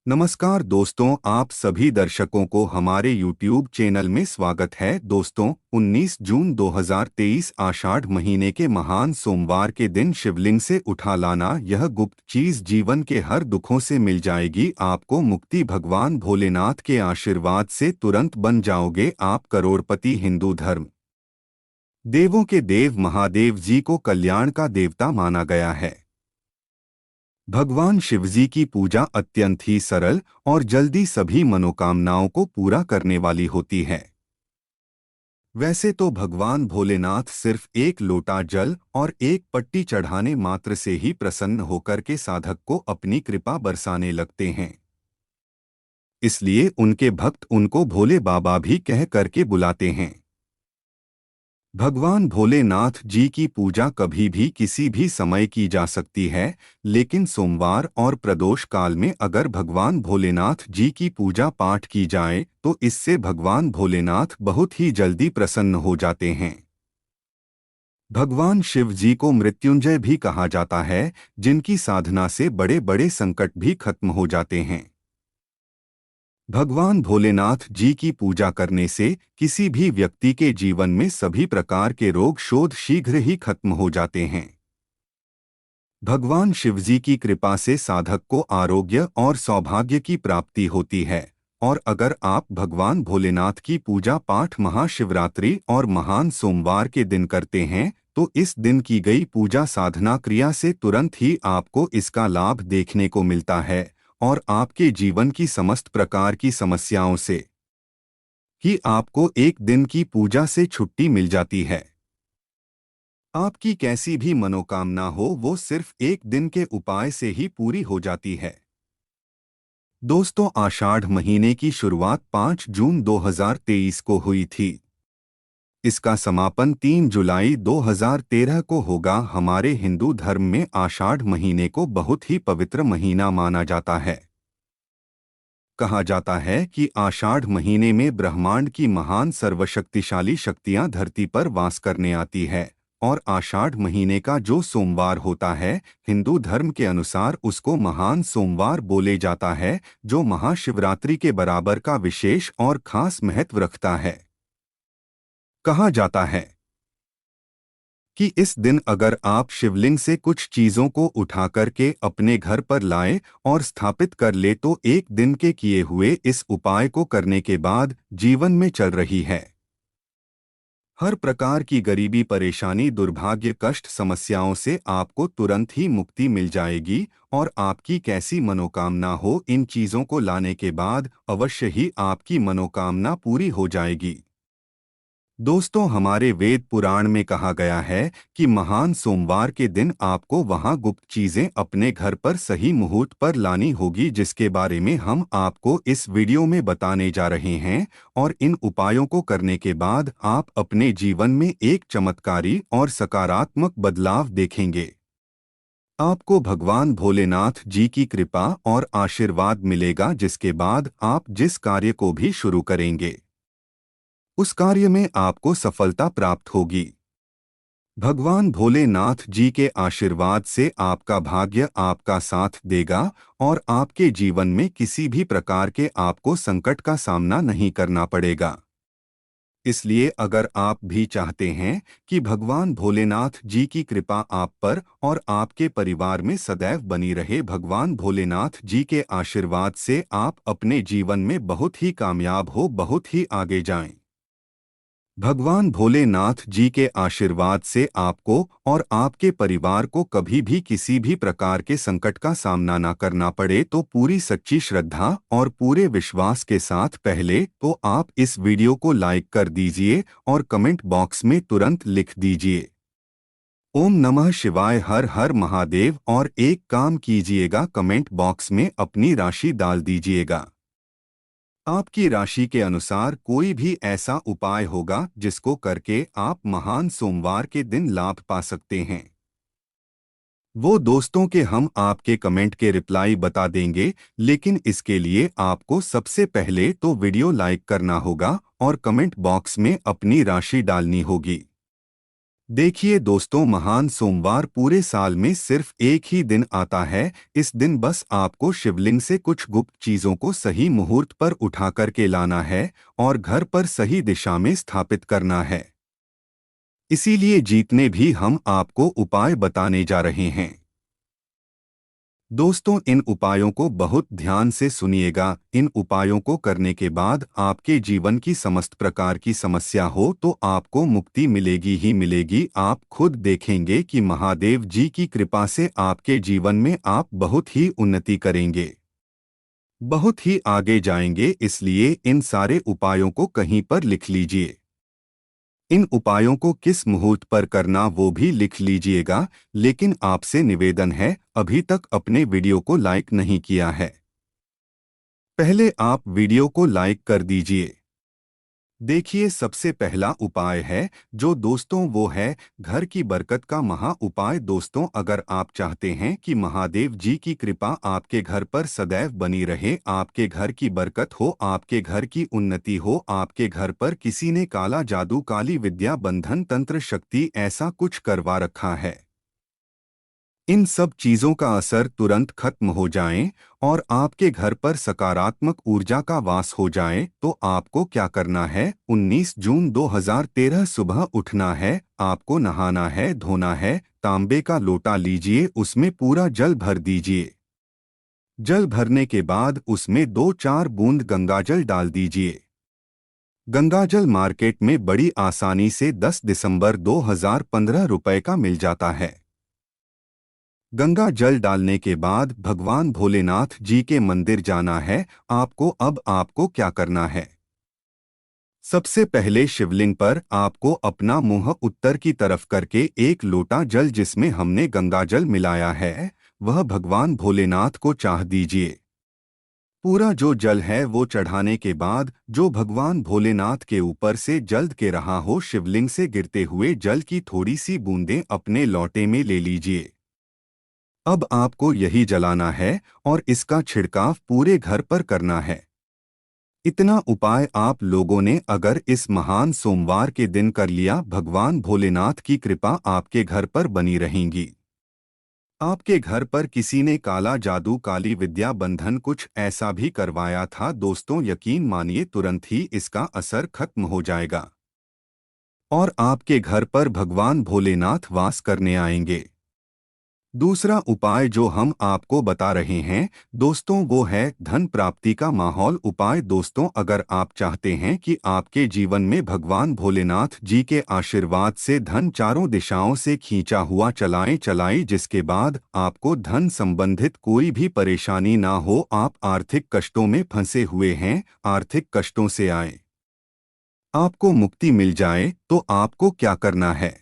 नमस्कार दोस्तों, आप सभी दर्शकों को हमारे YouTube चैनल में स्वागत है। दोस्तों, 19 जून 2023 आषाढ़ महीने के महान सोमवार के दिन शिवलिंग से उठा लाना यह गुप्त चीज जीवन के हर दुखों से मिल जाएगी। आपको मुक्ति भगवान भोलेनाथ के आशीर्वाद से तुरंत बन जाओगे आप करोड़पति। हिंदू धर्म देवों के देव महादेव जी को कल्याण का देवता माना गया है। भगवान शिवजी की पूजा अत्यंत ही सरल और जल्दी सभी मनोकामनाओं को पूरा करने वाली होती है। वैसे तो भगवान भोलेनाथ सिर्फ एक लोटा जल और एक पट्टी चढ़ाने मात्र से ही प्रसन्न होकर के साधक को अपनी कृपा बरसाने लगते हैं। इसलिए उनके भक्त उनको भोले बाबा भी कह करके बुलाते हैं। भगवान भोलेनाथ जी की पूजा कभी भी किसी भी समय की जा सकती है, लेकिन सोमवार और प्रदोष काल में अगर भगवान भोलेनाथ जी की पूजा पाठ की जाए तो इससे भगवान भोलेनाथ बहुत ही जल्दी प्रसन्न हो जाते हैं। भगवान शिव जी को मृत्युंजय भी कहा जाता है, जिनकी साधना से बड़े बड़े संकट भी खत्म हो जाते हैं। भगवान भोलेनाथ जी की पूजा करने से किसी भी व्यक्ति के जीवन में सभी प्रकार के रोग शोध शीघ्र ही खत्म हो जाते हैं। भगवान शिवजी की कृपा से साधक को आरोग्य और सौभाग्य की प्राप्ति होती है। और अगर आप भगवान भोलेनाथ की पूजा पाठ महाशिवरात्रि और महान सोमवार के दिन करते हैं तो इस दिन की गई पूजा साधना क्रिया से तुरंत ही आपको इसका लाभ देखने को मिलता है और आपके जीवन की समस्त प्रकार की समस्याओं से ही आपको एक दिन की पूजा से छुट्टी मिल जाती है। आपकी कैसी भी मनोकामना हो वो सिर्फ एक दिन के उपाय से ही पूरी हो जाती है। दोस्तों, आषाढ़ महीने की शुरुआत 5 जून 2023 को हुई थी। इसका समापन 3 जुलाई 2013 को होगा। हमारे हिंदू धर्म में आषाढ़ महीने को बहुत ही पवित्र महीना माना जाता है। कहा जाता है कि आषाढ़ महीने में ब्रह्मांड की महान सर्वशक्तिशाली शक्तियां धरती पर वास करने आती है और आषाढ़ महीने का जो सोमवार होता है, हिंदू धर्म के अनुसार उसको महान सोमवार बोले जाता है, जो महाशिवरात्रि के बराबर का विशेष और खास महत्व रखता है। कहा जाता है कि इस दिन अगर आप शिवलिंग से कुछ चीजों को उठा करके अपने घर पर लाएं और स्थापित कर ले तो एक दिन के किए हुए इस उपाय को करने के बाद जीवन में चल रही है हर प्रकार की गरीबी, परेशानी, दुर्भाग्य, कष्ट, समस्याओं से आपको तुरंत ही मुक्ति मिल जाएगी और आपकी कैसी मनोकामना हो इन चीजों को लाने के बाद अवश्य ही आपकी मनोकामना पूरी हो जाएगी। दोस्तों, हमारे वेद पुराण में कहा गया है कि महान सोमवार के दिन आपको वहां गुप्त चीजें अपने घर पर सही मुहूर्त पर लानी होगी, जिसके बारे में हम आपको इस वीडियो में बताने जा रहे हैं। और इन उपायों को करने के बाद आप अपने जीवन में एक चमत्कारी और सकारात्मक बदलाव देखेंगे। आपको भगवान भोलेनाथ जी की कृपा और आशीर्वाद मिलेगा, जिसके बाद आप जिस कार्य को भी शुरू करेंगे उस कार्य में आपको सफलता प्राप्त होगी। भगवान भोलेनाथ जी के आशीर्वाद से आपका भाग्य आपका साथ देगा और आपके जीवन में किसी भी प्रकार के आपको संकट का सामना नहीं करना पड़ेगा। इसलिए अगर आप भी चाहते हैं कि भगवान भोलेनाथ जी की कृपा आप पर और आपके परिवार में सदैव बनी रहे, भगवान भोलेनाथ जी के आशीर्वाद से आप अपने जीवन में बहुत ही कामयाब हो, बहुत ही आगे जाएं। भगवान भोलेनाथ जी के आशीर्वाद से आपको और आपके परिवार को कभी भी किसी भी प्रकार के संकट का सामना न करना पड़े, तो पूरी सच्ची श्रद्धा और पूरे विश्वास के साथ पहले तो आप इस वीडियो को लाइक कर दीजिए और कमेंट बॉक्स में तुरंत लिख दीजिए ओम नमः शिवाय, हर हर महादेव, और एक काम कीजिएगा, कमेंट बॉक्स में अपनी राशि डाल दीजिएगा। आपकी राशि के अनुसार कोई भी ऐसा उपाय होगा जिसको करके आप महान सोमवार के दिन लाभ पा सकते हैं। वो दोस्तों के हम आपके कमेंट के रिप्लाई बता देंगे, लेकिन इसके लिए आपको सबसे पहले तो वीडियो लाइक करना होगा और कमेंट बॉक्स में अपनी राशि डालनी होगी। देखिए दोस्तों, महान सोमवार पूरे साल में सिर्फ एक ही दिन आता है। इस दिन बस आपको शिवलिंग से कुछ गुप्त चीजों को सही मुहूर्त पर उठा करके लाना है और घर पर सही दिशा में स्थापित करना है। इसीलिए जितने भी हम आपको उपाय बताने जा रहे हैं दोस्तों, इन उपायों को बहुत ध्यान से सुनिएगा। इन उपायों को करने के बाद आपके जीवन की समस्त प्रकार की समस्या हो तो आपको मुक्ति मिलेगी ही मिलेगी। आप खुद देखेंगे कि महादेव जी की कृपा से आपके जीवन में आप बहुत ही उन्नति करेंगे, बहुत ही आगे जाएंगे। इसलिए इन सारे उपायों को कहीं पर लिख लीजिए। इन उपायों को किस मुहूर्त पर करना वो भी लिख लीजिएगा। लेकिन आपसे निवेदन है, अभी तक अपने वीडियो को लाइक नहीं किया है, पहले आप वीडियो को लाइक कर दीजिए। देखिए, सबसे पहला उपाय है जो दोस्तों वो है घर की बरकत का महा उपाय। दोस्तों, अगर आप चाहते हैं कि महादेव जी की कृपा आपके घर पर सदैव बनी रहे, आपके घर की बरकत हो, आपके घर की उन्नति हो, आपके घर पर किसी ने काला जादू, काली विद्या, बंधन, तंत्र, शक्ति ऐसा कुछ करवा रखा है, इन सब चीजों का असर तुरंत खत्म हो जाए और आपके घर पर सकारात्मक ऊर्जा का वास हो जाए, तो आपको क्या करना है? 19 जून 2013 सुबह उठना है, आपको नहाना है, धोना है, तांबे का लोटा लीजिए, उसमें पूरा जल भर दीजिए। जल भरने के बाद उसमें 2-4 बूंद गंगाजल डाल दीजिए। गंगाजल मार्केट में बड़ी आसानी से 10 दिसंबर 2015 रुपए का मिल जाता है। गंगा जल डालने के बाद भगवान भोलेनाथ जी के मंदिर जाना है। आपको क्या करना है? सबसे पहले शिवलिंग पर आपको अपना मुंह उत्तर की तरफ करके एक लोटा जल जिसमें हमने गंगा जल मिलाया है वह भगवान भोलेनाथ को चाह दीजिए। पूरा जो जल है वो चढ़ाने के बाद जो भगवान भोलेनाथ के ऊपर से जल्द के रहा हो, शिवलिंग से गिरते हुए जल की थोड़ी सी बूंदें अपने लोटे में ले लीजिए। अब आपको यही जलाना है और इसका छिड़काव पूरे घर पर करना है। इतना उपाय आप लोगों ने अगर इस महान सोमवार के दिन कर लिया, भगवान भोलेनाथ की कृपा आपके घर पर बनी रहेंगी। आपके घर पर किसी ने काला जादू, काली विद्या, बंधन कुछ ऐसा भी करवाया था दोस्तों, यकीन मानिए तुरंत ही इसका असर खत्म हो जाएगा और आपके घर पर भगवान भोलेनाथ वास करने आएंगे। दूसरा उपाय जो हम आपको बता रहे हैं दोस्तों वो है धन प्राप्ति का माहौल उपाय। दोस्तों, अगर आप चाहते हैं कि आपके जीवन में भगवान भोलेनाथ जी के आशीर्वाद से धन चारों दिशाओं से खींचा हुआ चलाए जिसके बाद आपको धन संबंधित कोई भी परेशानी ना हो, आप आर्थिक कष्टों में फंसे हुए हैं, आर्थिक कष्टों से आए आपको मुक्ति मिल जाए, तो आपको क्या करना है?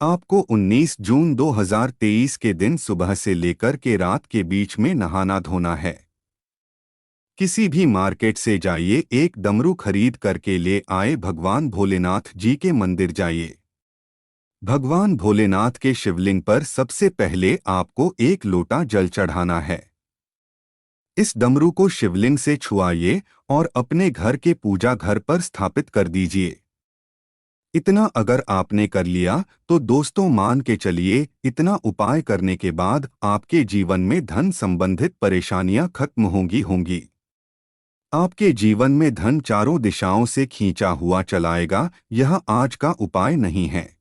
आपको 19 जून 2023 के दिन सुबह से लेकर के रात के बीच में नहाना धोना है। किसी भी मार्केट से जाइए, एक डमरू खरीद करके ले आए, भगवान भोलेनाथ जी के मंदिर जाइए। भगवान भोलेनाथ के शिवलिंग पर सबसे पहले आपको एक लोटा जल चढ़ाना है। इस डमरू को शिवलिंग से छुआइए और अपने घर के पूजा घर पर स्थापित कर दीजिए। इतना अगर आपने कर लिया तो दोस्तों मान के चलिए, इतना उपाय करने के बाद आपके जीवन में धन संबंधित परेशानियां खत्म होंगी। आपके जीवन में धन चारों दिशाओं से खींचा हुआ चलाएगा। यह आज का उपाय नहीं है,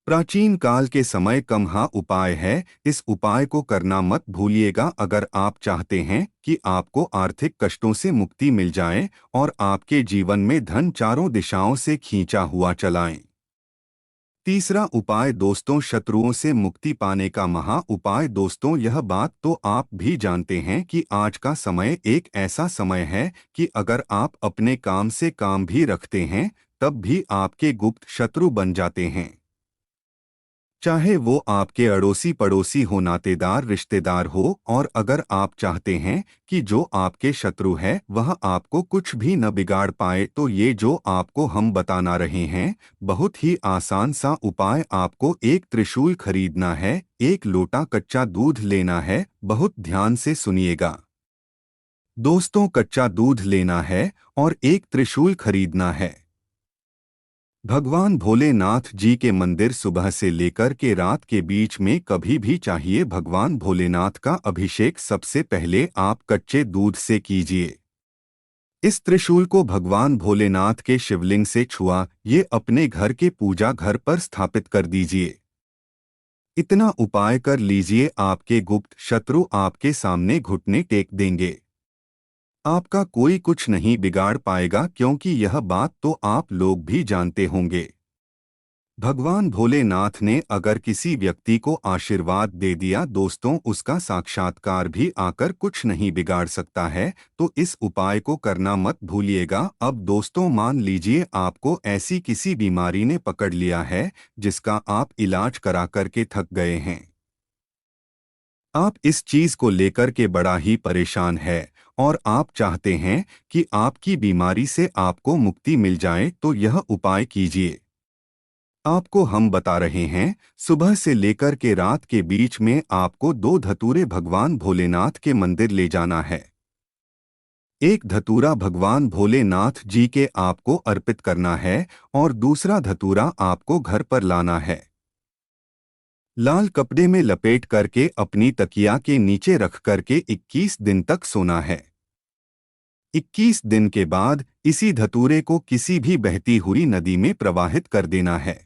प्राचीन काल के समय कमहा उपाय है। इस उपाय को करना मत भूलिएगा अगर आप चाहते हैं कि आपको आर्थिक कष्टों से मुक्ति मिल जाए और आपके जीवन में धन चारों दिशाओं से खींचा हुआ चलाएं। तीसरा उपाय दोस्तों, शत्रुओं से मुक्ति पाने का महा उपाय। दोस्तों, यह बात तो आप भी जानते हैं कि आज का समय एक ऐसा समय है कि अगर आप अपने काम से काम भी रखते हैं तब भी आपके गुप्त शत्रु बन जाते हैं, चाहे वो आपके अड़ोसी पड़ोसी हो, नातेदार रिश्तेदार हो। और अगर आप चाहते हैं कि जो आपके शत्रु है वह आपको कुछ भी न बिगाड़ पाए, तो ये जो आपको हम बताना रहे हैं बहुत ही आसान सा उपाय। आपको एक त्रिशूल खरीदना है, एक लोटा कच्चा दूध लेना है, बहुत ध्यान से सुनिएगा दोस्तों, कच्चा दूध लेना है और एक त्रिशूल खरीदना है। भगवान भोलेनाथ जी के मंदिर सुबह से लेकर के रात के बीच में कभी भी चाहिए भगवान भोलेनाथ का अभिषेक सबसे पहले आप कच्चे दूध से कीजिए। इस त्रिशूल को भगवान भोलेनाथ के शिवलिंग से छुआ ये अपने घर के पूजा घर पर स्थापित कर दीजिए। इतना उपाय कर लीजिए आपके गुप्त शत्रु आपके सामने घुटने टेक देंगे। आपका कोई कुछ नहीं बिगाड़ पाएगा क्योंकि यह बात तो आप लोग भी जानते होंगे। भगवान भोलेनाथ ने अगर किसी व्यक्ति को आशीर्वाद दे दिया दोस्तों उसका साक्षात्कार भी आकर कुछ नहीं बिगाड़ सकता है। तो इस उपाय को करना मत भूलिएगा। अब दोस्तों मान लीजिए आपको ऐसी किसी बीमारी ने पकड़ लिया है जिसका आप इलाज करा करके थक गए हैं। आप इस चीज को लेकर के बड़ा ही परेशान है और आप चाहते हैं कि आपकी बीमारी से आपको मुक्ति मिल जाए तो यह उपाय कीजिए। आपको हम बता रहे हैं सुबह से लेकर के रात के बीच में आपको 2 धतूरे भगवान भोलेनाथ के मंदिर ले जाना है। एक धतूरा भगवान भोलेनाथ जी के आपको अर्पित करना है और दूसरा धतूरा आपको घर पर लाना है। लाल कपड़े में लपेट करके अपनी तकिया के नीचे रख करके 21 दिन तक सोना है। 21 दिन के बाद इसी धतूरे को किसी भी बहती हुई नदी में प्रवाहित कर देना है।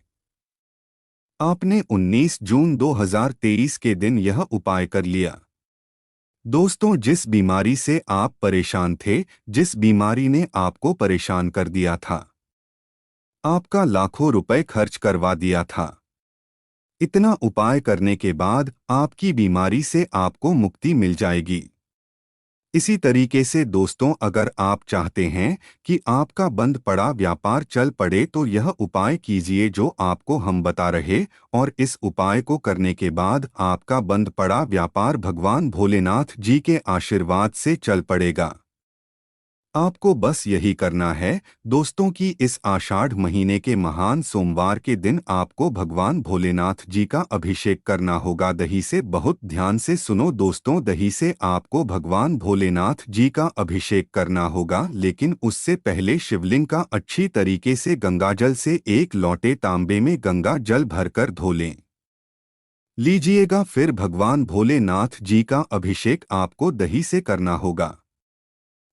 आपने 19 जून 2023 के दिन यह उपाय कर लिया। दोस्तों जिस बीमारी से आप परेशान थे, जिस बीमारी ने आपको परेशान कर दिया था, आपका लाखों रुपए खर्च करवा दिया था, इतना उपाय करने के बाद आपकी बीमारी से आपको मुक्ति मिल जाएगी। इसी तरीके से दोस्तों अगर आप चाहते हैं कि आपका बंद पड़ा व्यापार चल पड़े तो यह उपाय कीजिए जो आपको हम बता रहे और इस उपाय को करने के बाद आपका बंद पड़ा व्यापार भगवान भोलेनाथ जी के आशीर्वाद से चल पड़ेगा। आपको बस यही करना है दोस्तों कि इस आषाढ़ महीने के महान सोमवार के दिन आपको भगवान भोलेनाथ जी का अभिषेक करना होगा दही से। बहुत ध्यान से सुनो दोस्तों, दही से आपको भगवान भोलेनाथ जी का अभिषेक करना होगा, लेकिन उससे पहले शिवलिंग का अच्छी तरीके से गंगाजल से 1 लोटे तांबे में गंगा जल भरकर धो लें लीजिएगा। फिर भगवान भोलेनाथ जी का अभिषेक आपको दही से करना होगा।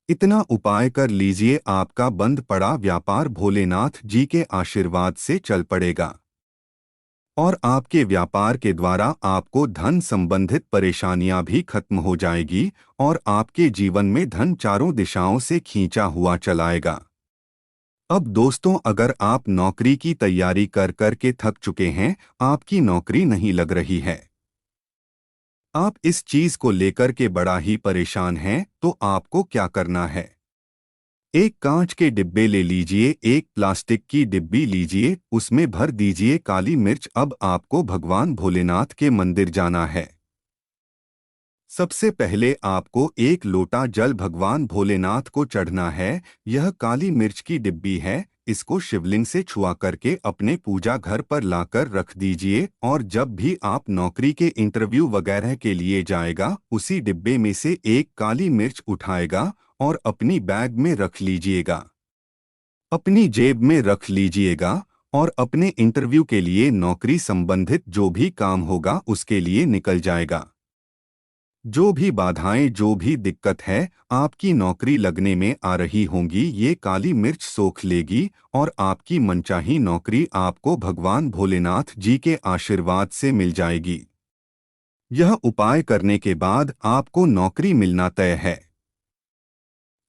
इतना उपाय कर लीजिए आपका बंद पड़ा व्यापार भोलेनाथ जी के आशीर्वाद से चल पड़ेगा और आपके व्यापार के द्वारा आपको धन संबंधित परेशानियां भी खत्म हो जाएगी और आपके जीवन में धन चारों दिशाओं से खींचा हुआ चलाएगा। अब दोस्तों अगर आप नौकरी की तैयारी कर कर के थक चुके हैं, आपकी नौकरी नहीं लग रही है, आप इस चीज को लेकर के बड़ा ही परेशान हैं, तो आपको क्या करना है? एक कांच के डिब्बे ले लीजिए, एक प्लास्टिक की डिब्बी लीजिए, उसमें भर दीजिए काली मिर्च। अब आपको भगवान भोलेनाथ के मंदिर जाना है। सबसे पहले आपको 1 लोटा जल भगवान भोलेनाथ को चढ़ना है। यह काली मिर्च की डिब्बी है, इसको शिवलिंग से छुआ करके अपने पूजा घर पर लाकर रख दीजिए और जब भी आप नौकरी के इंटरव्यू वगैरह के लिए जाएगा उसी डिब्बे में से 1 काली मिर्च उठाएगा और अपनी बैग में रख लीजिएगा, अपनी जेब में रख लीजिएगा और अपने इंटरव्यू के लिए नौकरी संबंधित जो भी काम होगा उसके लिए निकल जाएगा। जो भी बाधाएं जो भी दिक्कत है आपकी नौकरी लगने में आ रही होंगी, ये काली मिर्च सोख लेगी और आपकी मनचाही नौकरी आपको भगवान भोलेनाथ जी के आशीर्वाद से मिल जाएगी। यह उपाय करने के बाद आपको नौकरी मिलना तय है।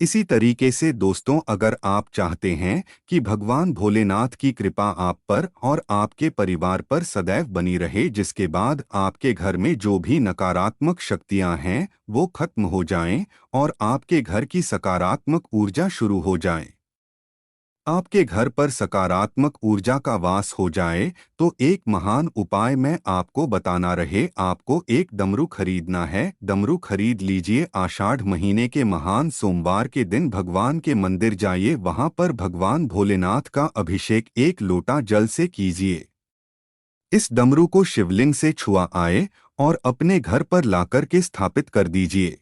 इसी तरीके से दोस्तों अगर आप चाहते हैं कि भगवान भोलेनाथ की कृपा आप पर और आपके परिवार पर सदैव बनी रहे, जिसके बाद आपके घर में जो भी नकारात्मक शक्तियां हैं वो खत्म हो जाएं और आपके घर की सकारात्मक ऊर्जा शुरू हो जाए, आपके घर पर सकारात्मक ऊर्जा का वास हो जाए, तो एक महान उपाय मैं आपको बताना रहे। आपको एक डमरू खरीदना है। डमरू खरीद लीजिए। आषाढ़ महीने के महान सोमवार के दिन भगवान के मंदिर जाइए, वहां पर भगवान भोलेनाथ का अभिषेक 1 लोटा जल से कीजिए। इस डमरू को शिवलिंग से छुआ आए और अपने घर पर लाकर के स्थापित कर दीजिए।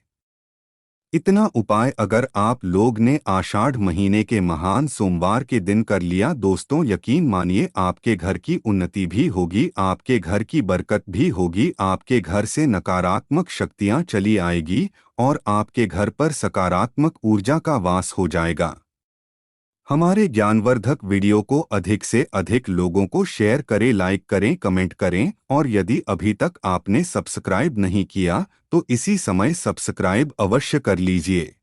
इतना उपाय अगर आप लोग ने आषाढ़ महीने के महान सोमवार के दिन कर लिया दोस्तों, यकीन मानिए आपके घर की उन्नति भी होगी, आपके घर की बरकत भी होगी, आपके घर से नकारात्मक शक्तियां चली आएगी और आपके घर पर सकारात्मक ऊर्जा का वास हो जाएगा। हमारे ज्ञानवर्धक वीडियो को अधिक से अधिक लोगों को शेयर करें, लाइक करें, कमेंट करें और यदि अभी तक आपने सब्सक्राइब नहीं किया तो इसी समय सब्सक्राइब अवश्य कर लीजिए।